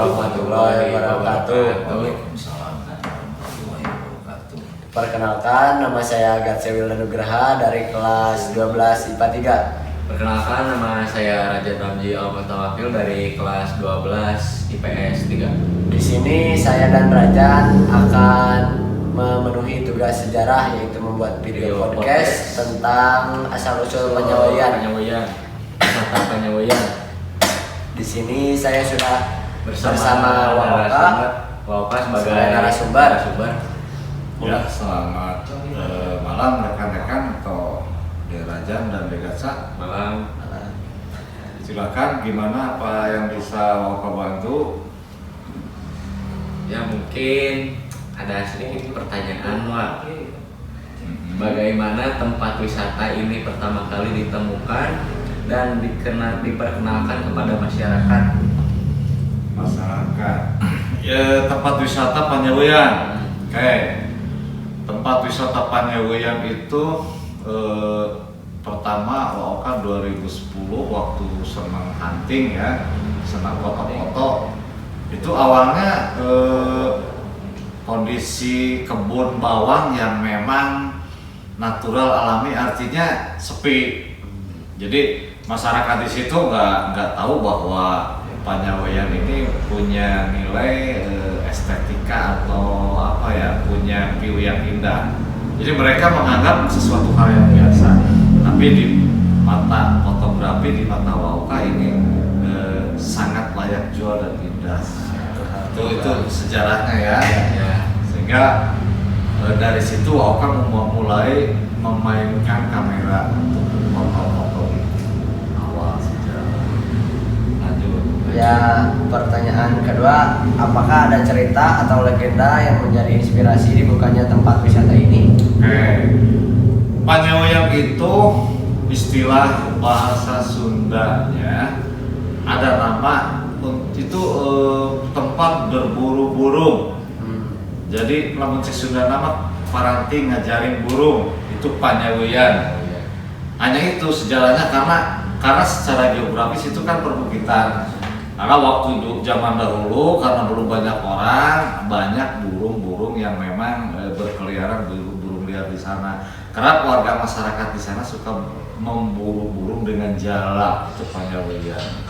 warahmatullahi wabarakatuh. Waalaikumsalam warahmatullahi wabarakatuh. Perkenalkan, nama saya Gatse Wildan Nugraha dari kelas 12 IPA 3. Perkenalkan, nama saya Raja Ramji Al-Mutawakil dari kelas 12 IPS 3. Di sini saya dan Rajan akan memenuhi tugas sejarah, yaitu membuat video podcast tentang asal-usul penyawian. Penyawian. Di sini saya sudah bersama Waoka sebagai narasumber. Ya, selamat malam rekan-rekan atau Rajan dan Degatsa. Malam. Silakan, gimana apa yang bisa Waoka bantu? Ya, mungkin ada sedikit pertanyaan, Wak. Bagaimana tempat wisata ini pertama kali ditemukan dan diperkenalkan kepada masyarakat? Ya, tempat wisata Panyawian. Oke. Tempat wisata Panyawian itu pertama Waoka 2010 waktu senang hunting ya, senang foto-foto. Itu awalnya kondisi kebun bawang yang memang natural alami, artinya sepi. Jadi masyarakat di situ nggak tahu bahwa Panyawian ini punya nilai estetika atau apa ya, punya view yang indah. Jadi mereka menganggap sesuatu hal yang biasa. Tapi di mata fotografi, di mata Waoka ini sangat layak jual dan indah. Itu sejarahnya ya. Sehingga dari situ Waoka mulai memainkan kamera untuk foto-foto awal sejarah. Lanjut. Ya, pertanyaan kedua, apakah ada cerita atau legenda yang menjadi inspirasi dibukanya tempat wisata ini? Oke. Panyawian itu istilah bahasa Sundanya ada nama itu tempat berburu burung. Jadi lamun si Sunda nama paranti ngajarin burung, itu Panyawian. Hanya itu sejarahnya karena secara geografis itu kan perbukitan. Karena waktu zaman dahulu karena belum banyak orang, banyak burung-burung yang memang berkeliaran, burung liar di sana. Karena warga masyarakat di sana suka memburu burung dengan jala, itu Panyawian.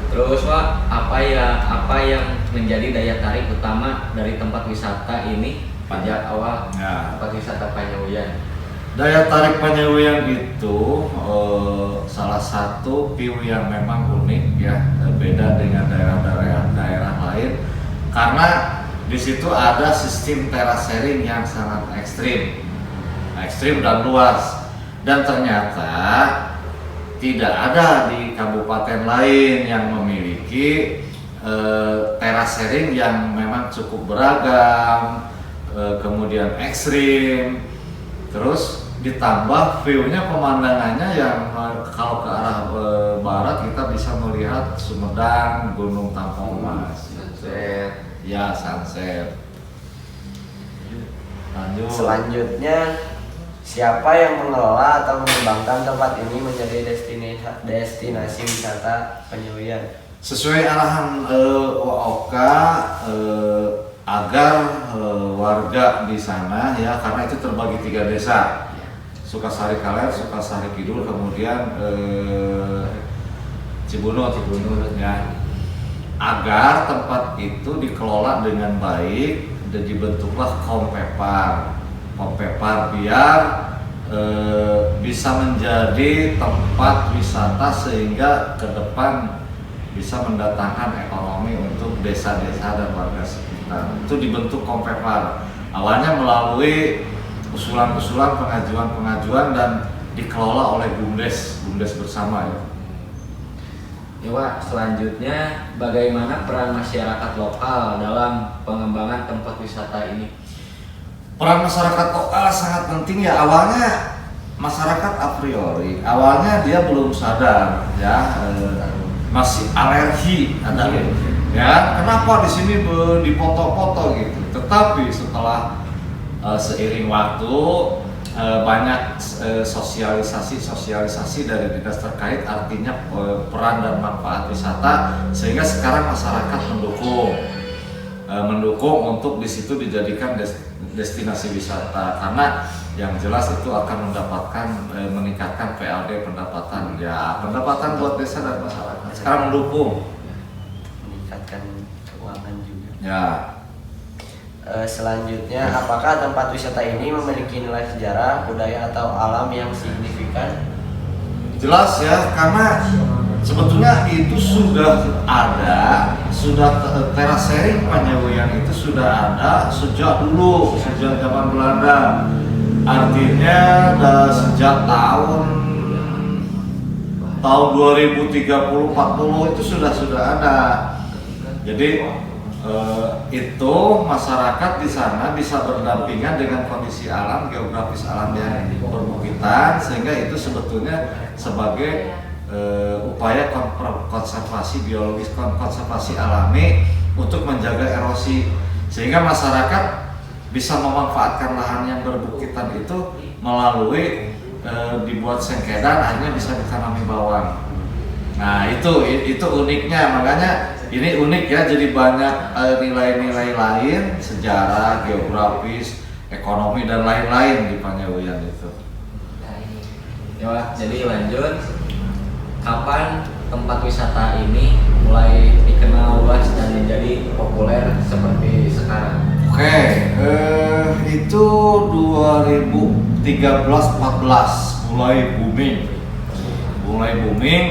Terus, Wak, apa yang menjadi daya tarik utama dari tempat wisata ini sejak awal tempat wisata Panyawian? Daya tarik Panyawian itu salah satu view yang memang unik ya, beda dengan daerah lain karena di situ ada sistem terasering yang sangat ekstrim dan luas, dan ternyata tidak ada di kabupaten lain yang memiliki terasering yang memang cukup beragam, kemudian ekstrim, terus ditambah view-nya, pemandangannya yang kalau ke arah barat kita bisa melihat Sumedang, Gunung Tampung Mas, sunset. Lanjut. Selanjutnya, siapa yang mengelola atau mengembangkan tempat ini menjadi destinasi wisata Panyawian? Sesuai arahan Waoka agar warga di sana ya, karena itu terbagi 3 desa, Sukasari Kaler, Sukasari Kidul, kemudian Cibunut ya, agar tempat itu dikelola dengan baik dan dibentuklah Kompepar biar bisa menjadi tempat wisata sehingga ke depan bisa mendatangkan ekonomi untuk desa-desa dan warga sekitar. Itu dibentuk Kompepar. Awalnya melalui usulan-usulan, pengajuan dan dikelola oleh BUMDes bersama ya. Ya, Wak, selanjutnya bagaimana peran masyarakat lokal dalam pengembangan tempat wisata ini? Peran masyarakat lokal sangat penting ya. Awalnya masyarakat a priori, awalnya dia belum sadar ya, masih alergi ada ya, kenapa di sini dipoto-foto gitu. Tetapi setelah seiring waktu banyak sosialisasi dari dinas terkait, artinya peran dan manfaat wisata, sehingga sekarang masyarakat mendukung untuk di situ dijadikan destinasi wisata, karena yang jelas itu akan meningkatkan PLD, pendapatan buat desa dan masyarakat. Sekarang mendukung, meningkatkan keuangan juga. ya. Selanjutnya, apakah tempat wisata ini memiliki nilai sejarah, budaya, atau alam yang signifikan? Jelas ya, karena sebetulnya itu sudah ada, terasering Panyawian itu sudah ada sejak dulu, sejak zaman Belanda. Artinya sejak tahun 2030-40 itu sudah ada. Jadi itu masyarakat di sana bisa berdampingan dengan kondisi alam, geografis alam yang perbukitan, sehingga itu sebetulnya sebagai upaya konservasi biologis, konservasi alami untuk menjaga erosi, sehingga masyarakat bisa memanfaatkan lahan yang berbukitan itu melalui dibuat sengkedan, akhirnya bisa ditanami bawang. Nah itu uniknya, makanya ini unik ya, jadi banyak nilai-nilai lain, sejarah, geografis, ekonomi dan lain-lain di Panyawian itu. Ya, jadi lanjut, kapan tempat wisata ini mulai dikenal luas dan menjadi populer seperti sekarang? Oke, itu 2013-14 mulai booming.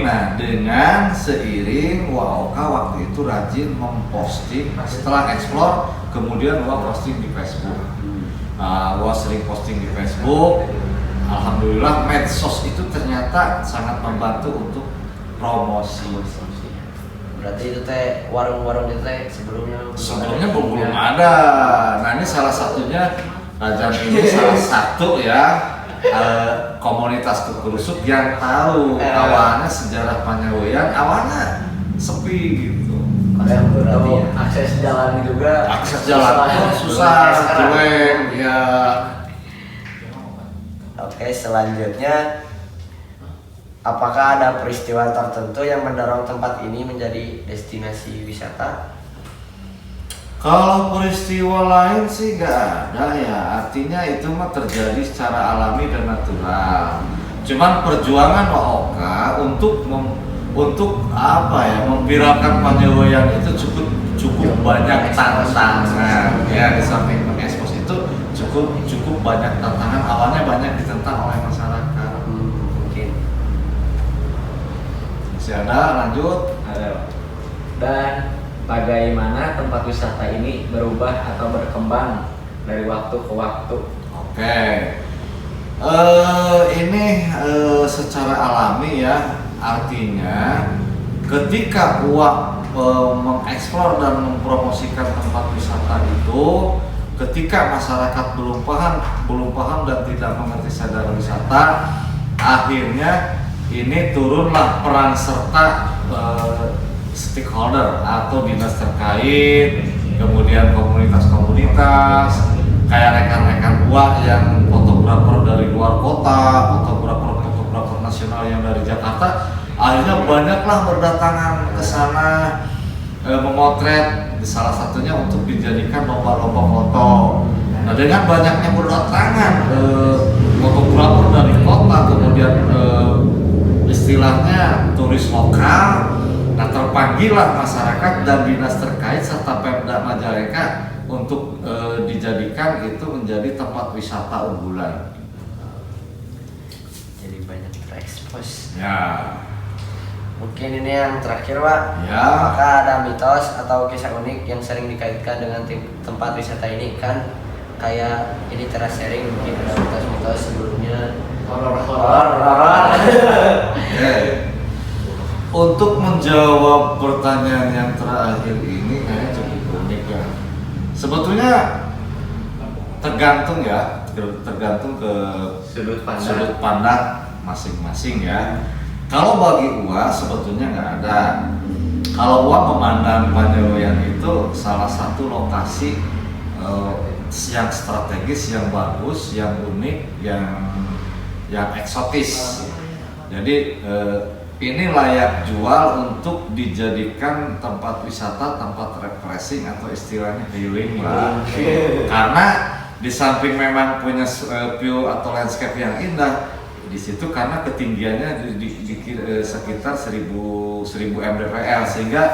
Nah, dengan seiring Oka waktu itu rajin memposting, setelah explore kemudian posting di Facebook. Sering posting di Facebook. Alhamdulillah medsos itu ternyata sangat membantu untuk promosi. Berarti itu teh warung-warung itu teh sebelumnya belum ada. Nah, ini salah satunya Rajan ini salah satu ya komunitas Kukurusuk yang tahu awalnya sejarah Panyawian, awalnya sepi gitu. Yang berarti ya. Akses jalan juga. Akses jalan susah, jelek ya. Oke, selanjutnya, apakah ada peristiwa tertentu yang mendorong tempat ini menjadi destinasi wisata? Kalau peristiwa lain sih nggak ada ya, artinya itu mah terjadi secara alami dan natural. Cuman perjuangan Oka untuk memviralkan Panyawian itu cukup banyak tantangan ya, di samping mengekspos itu cukup banyak tantangan. Awalnya banyak ditentang oleh masyarakat. Mungkin. Masih ada, lanjut. Ada. Dan bagaimana tempat wisata ini berubah atau berkembang dari waktu ke waktu? Oke, ini secara alami ya, artinya ketika mengeksplor dan mempromosikan tempat wisata itu, ketika masyarakat belum paham dan tidak mengerti sejarah wisata, akhirnya ini turunlah peran serta stakeholder atau dinas terkait, kemudian komunitas-komunitas, kayak rekan-rekan yang fotografer dari luar kota, fotografer nasional yang dari Jakarta, akhirnya banyaklah berdatangan ke sana memotret, salah satunya untuk dijadikan lomba-lomba foto. Nah, dengan banyaknya berdatangan fotografer dari kota, kemudian istilahnya turis lokal. Nah, terpanggillah masyarakat dan dinas terkait serta Pemda Majalengka untuk dijadikan itu menjadi tempat wisata unggulan. Jadi banyak terekspos. Ya. Mungkin ini yang terakhir, Pak. Ya. Apakah ada mitos atau kisah unik yang sering dikaitkan dengan tempat wisata ini? Kan kayak ini terasering, mungkin ada mitos-mitos sebelumnya. Horor. Untuk menjawab pertanyaan yang terakhir ini kayaknya cukup unik ya. Sebetulnya tergantung ke Sudut sudut pandang masing-masing ya. Kalau bagi Uwa sebetulnya nggak ada. Kalau Uwa memandang Panyawian itu salah satu lokasi yang strategis, yang bagus, yang unik, yang eksotis. Jadi ini layak jual untuk dijadikan tempat wisata, tempat refreshing atau istilahnya healing lah. Karena di samping memang punya view atau landscape yang indah, di situ karena ketinggiannya di sekitar 1000 mdpl sehingga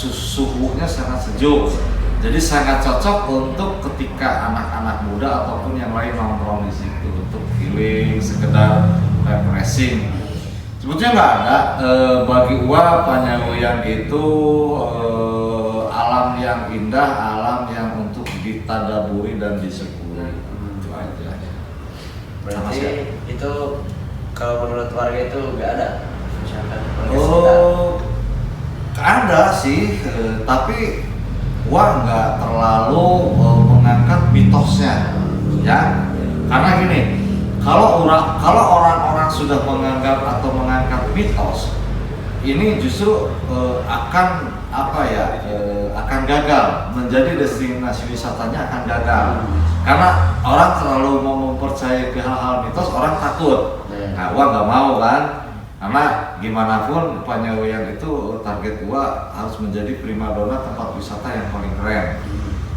suhunya sangat sejuk. Jadi sangat cocok untuk ketika anak-anak muda ataupun yang lain nongkrong di situ untuk healing, sekedar refreshing. Sebetulnya nggak ada bagi Uwa Panyagoyan itu alam yang indah, alam yang untuk ditadaburi dan disyukuri. Itu aja. Berarti itu kalau menurut warga itu nggak ada misalkan ada sih, tapi Uwa nggak terlalu mengangkat mitosnya, ya. Karena gini, kalau orang-orang sudah menganggap atau mengangkat mitos, ini justru akan akan gagal menjadi destinasi wisatanya, akan gagal. Karena orang terlalu mau mempercayai ke hal-hal mitos, orang takut. Nah, Uwa nggak mau kan, karena gimana pun Panyagoyan itu target Uwa harus menjadi primadona tempat wisata yang paling keren.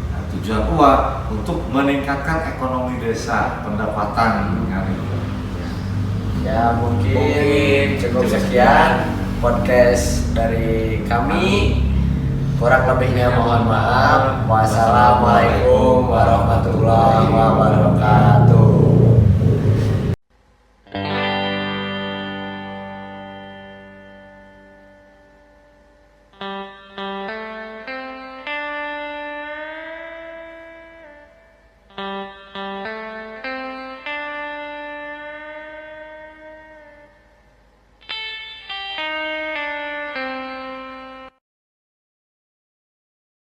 Nah, tujuan Uwa untuk meningkatkan ekonomi desa, pendapatan. Ya mungkin cukup sekian podcast dari kami. Kurang lebihnya mohon maaf. Wassalamualaikum warahmatullahi wabarakatuh.